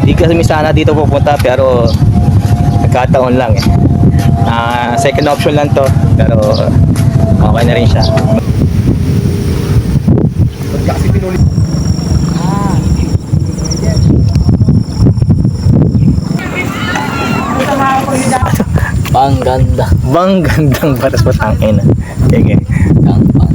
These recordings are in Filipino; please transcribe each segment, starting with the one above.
Hindi kami sana dito pupunta pero nagkataon lang eh. Second option lang to pero okay na rin siya. Kasi pinuli. Bang ganda. Bang gandang batas patangin. Okay. Bang bang.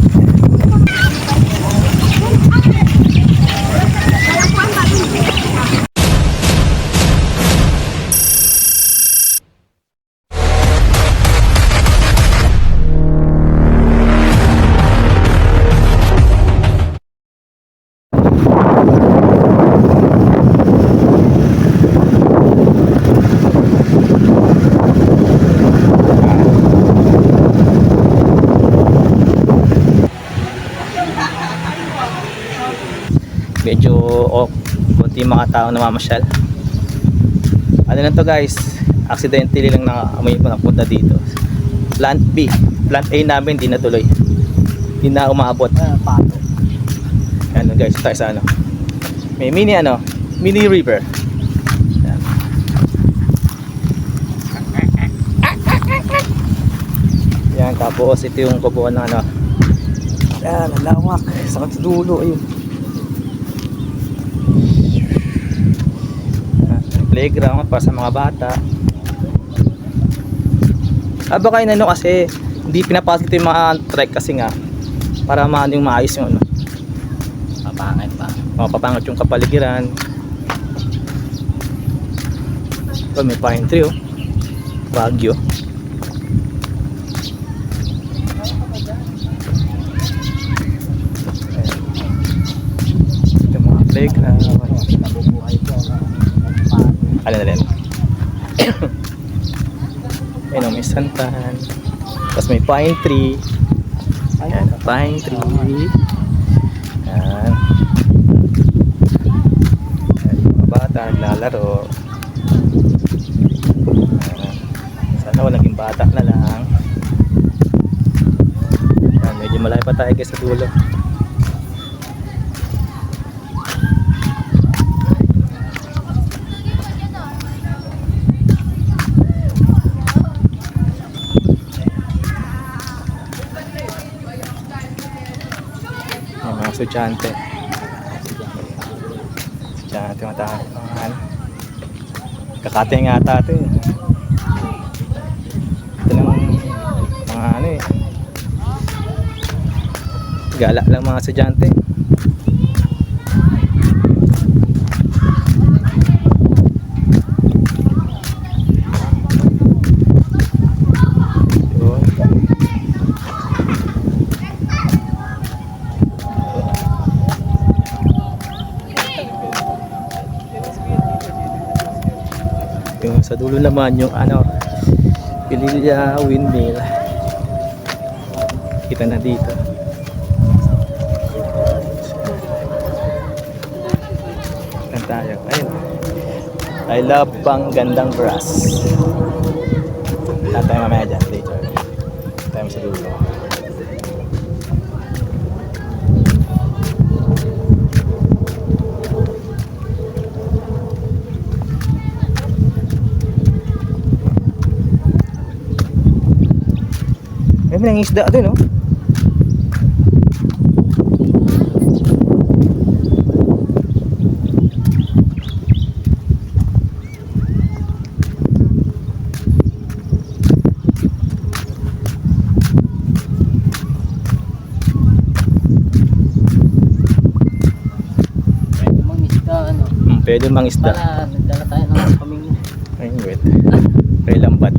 Medyo konti mga tao namamasyal. Ano lang to guys, accidentally lang may napunta dito. Plant B, plant A namin di natuloy, di na umabot. Pato. Ano guys, tayo sa ano, may mini river. Yan. Yan, tapos ito yung kubuan ng ano. Yan, ang lawak sa dulo, ayun. Playground para sa mga bata. Baka inano kasi hindi pinapasok ito yung mga trek kasi nga para maano yung maayos yung ano. Papangit pa. Papangat yung kapaligiran. May pine tree oh. Baguio. Ito mga playground. Nabubuhay ko. Ano na rin. Ayun oh, may santan. Tapos may pine tree. Ayan, pine tree. Ayan. Ayan, yung mga bata naglalaro. Ayan. Sana walang naging bata na lang. Ayan, medyo malayo pa tayo guys sa dulo. Estudyante matahan kakate nga ata ito eh. Ito lang mga ano eh, gala lang mga estudyante. Yung sa dulo naman yung ano, Pililla Windmill. Kita na dito. Saan tayo? Ayun. I love Bang Gandang Grass. Saan tayo mamaya dyan later. Tayo sa dulo. May mga isda din, oh. Pwede mang isda ano. Pwede mang isda. Para nagdala tayo ng pamilya. Ayun, wait. May lambat.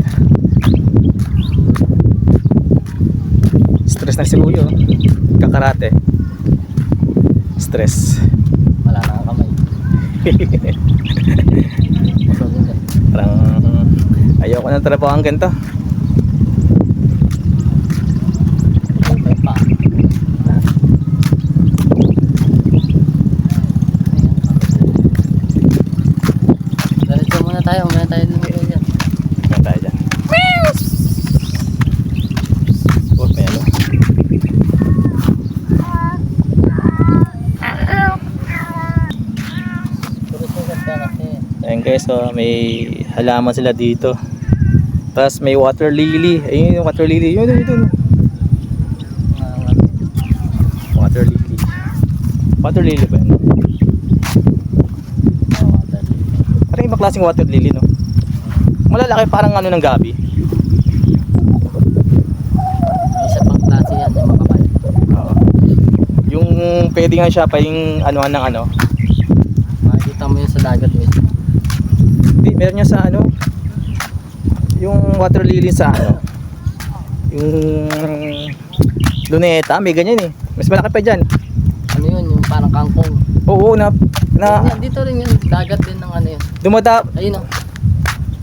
Stress na si Uyo. Kakarate. Stress. Wala na ang kamay. Parang ayoko ng trabaho ang ganito. Okay pa. Diretso muna tayo. Muna tayo lumigay dyan. Saan tayo dyan? Oh, may ano. Pero sugat ka kasi. Ayan guys, so may halaman sila dito. Tapos may water lily. Ayun yung water lily. Yun, yun, yun. Water lily. Water lily ba yun? Parang ibang klaseng water lily, no? Malalaki, parang ano ng gabi. May isa pang klase yan, yung makapal. Oo. Yung pwede nga siya pa yung anuhan ng ano. Makikita mo yun sa dagat mismo. Hindi, meron niya sa ano. Yung water lily sa ano. Yung luneta, may ganyan eh. Mas malaki pa dyan. Ano yun, yung parang kangkong. Oo, na Yan, dito rin yun, dagat din ng ano yun. dumada. Ayun o.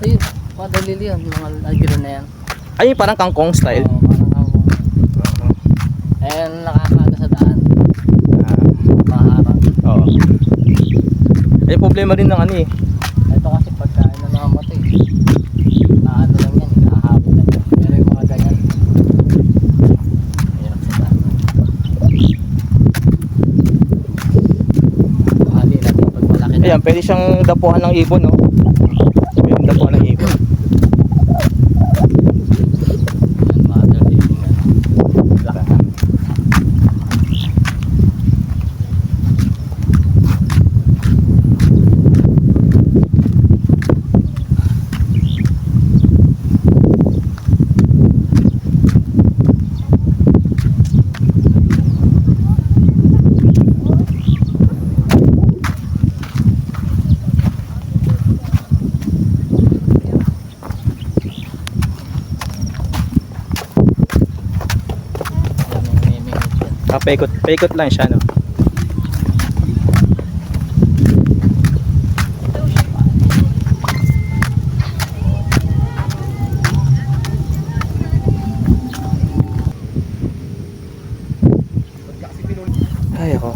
Ayun, water lily yun, mga agro na yan. Ay, parang kangkong style. Oo, parang kangkong. Ayan, nakakaano sa daan. Maharang. Oo. Ay, problema rin ng ano eh. Ito kasi pagkain na nakamatay. Naano lang yan, nakahapit lang yan. Pero yung mga ganyan. Hirap sa daan. Hali natin pag malaki na. Ayan, pwede siyang dapuan ng ibon, no? Pwede dapuan ng ibon. Yan, water lily nga. Laki. Yan, may mimingit yan. Paikot lang siya, no? Ay, ako.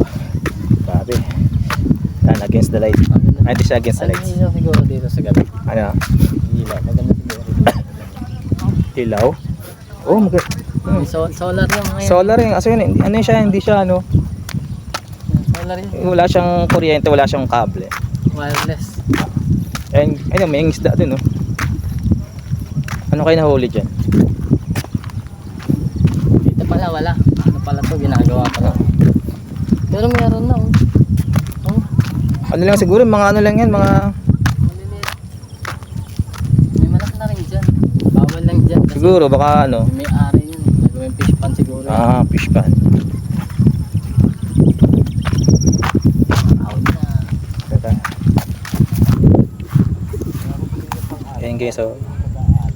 Grabe. Yan, against the light. Ay, hindi siya against the Ano lights. ilaw siguro dito sa gabi? Ano? Ilaw, maganda siguro dito. Ilaw? Oh, May solar yung mga yan. solar yun. Aso yun, ano siya, hindi siya, ano, Solar yun. wala siyang kuryente, wala siyang kable. Wireless. Ayun, ayun, may isda dun, no? Ano kayo nahuli dyan? Dito pala wala. Ano pala to, ginagawa pa lang. Pero meron na oh. Oh, Ano lang siguro, mga ano lang yan, mga... maliliit. May malaki na rin dyan. Bawal lang dyan kasi Siguro, baka ano, may ari yun. Nagawin fish pan siguro. fish pan. Out na. Teka. Ayan guys, so,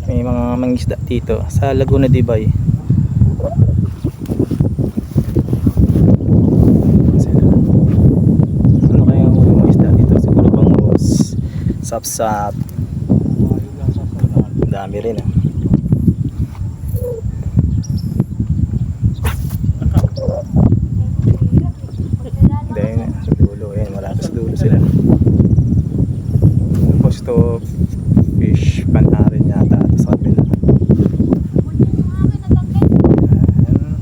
may mga mangisda dito sa Laguna de Bay. Ano kaya ang huli mga isda dito? Siguro bangus, sapsap. Dami rin ah. Dahil sa dulo, ayan, marami sa dulo sila. Tapos ito, fish pan na rin yata ito sa kabila. Ayan.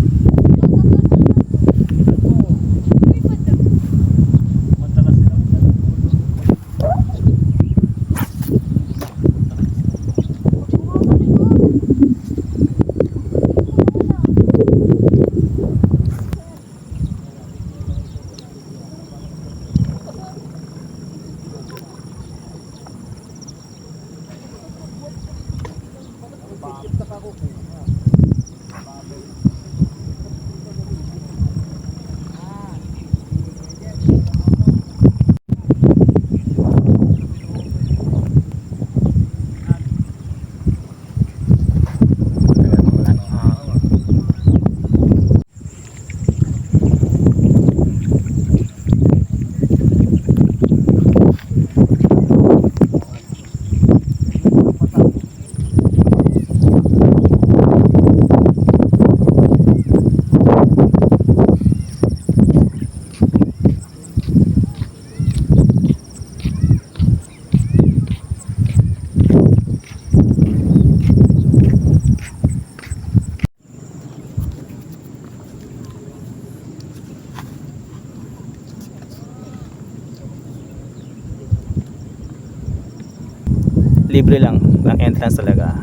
libre lang ng entrance talaga.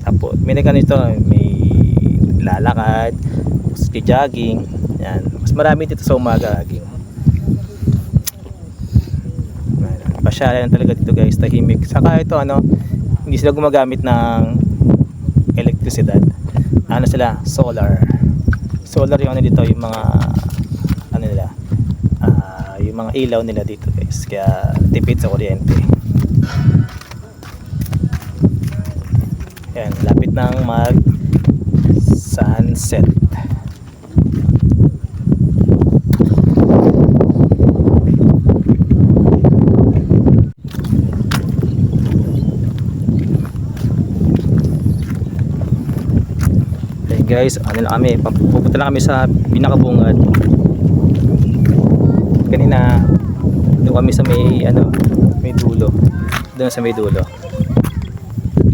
Tapos may ganito, may lalakad, jogging, yan. Mas marami dito sa umaga, jogging. Pasyalan talaga dito guys, tahimik. Saka ito hindi sila gumagamit ng elektrisidad. Ano sila? Solar yung dito, yung mga nila, yung mga ilaw nila dito guys, kaya tipid sa kuryente. Yan, lapit ng mag sunset. Guys, pupunta lang kami sa pinakabungad. Kanina doon kami sa may dulo. Doon sa may dulo.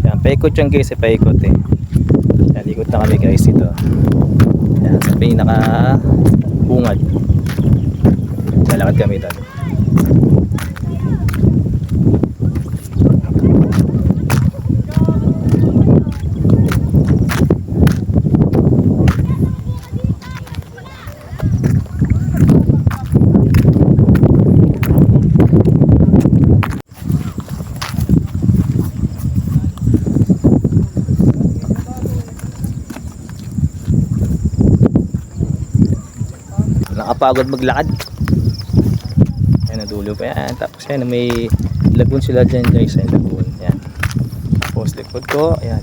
Yan, paikot yan guys, paikot eh. Yan, ikot na kami guys dito. Yan, sa pinakabungad. Lalakad kami doon. Nakapagod maglakad. Ayan, nadulo pa yan. Tapos yan, may lagoon sila dyan guys. Ayan, lagoon. Ayan. Tapos likod ko, ayan.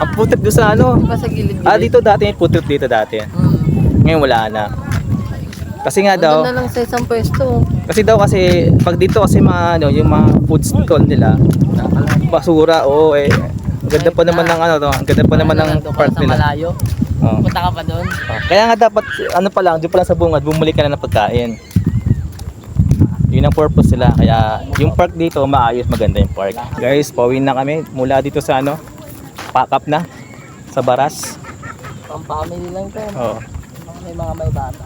Ang putik doon sa Di ba sa gilid-gilid? dito dati, may putik dito dati. Ngayon wala na. Kasi nga daw, Nandun na lang sa isang pwesto. kasi pag dito kasi yung mga food stall nila, basura, ang ganda pa naman ng ang ganda pa naman ng park sa nila. malayo. Oo. Punta ka pa doon. Kaya nga dapat doon pa lang sa bungad, bumili ka na ng pagkain. Yun ang purpose nila. Kaya yung park dito, maayos, maganda yung park. Guys, pauwiin na kami mula dito sa pack up na sa Baras. Pang family lang to. Oo. May mga may bata.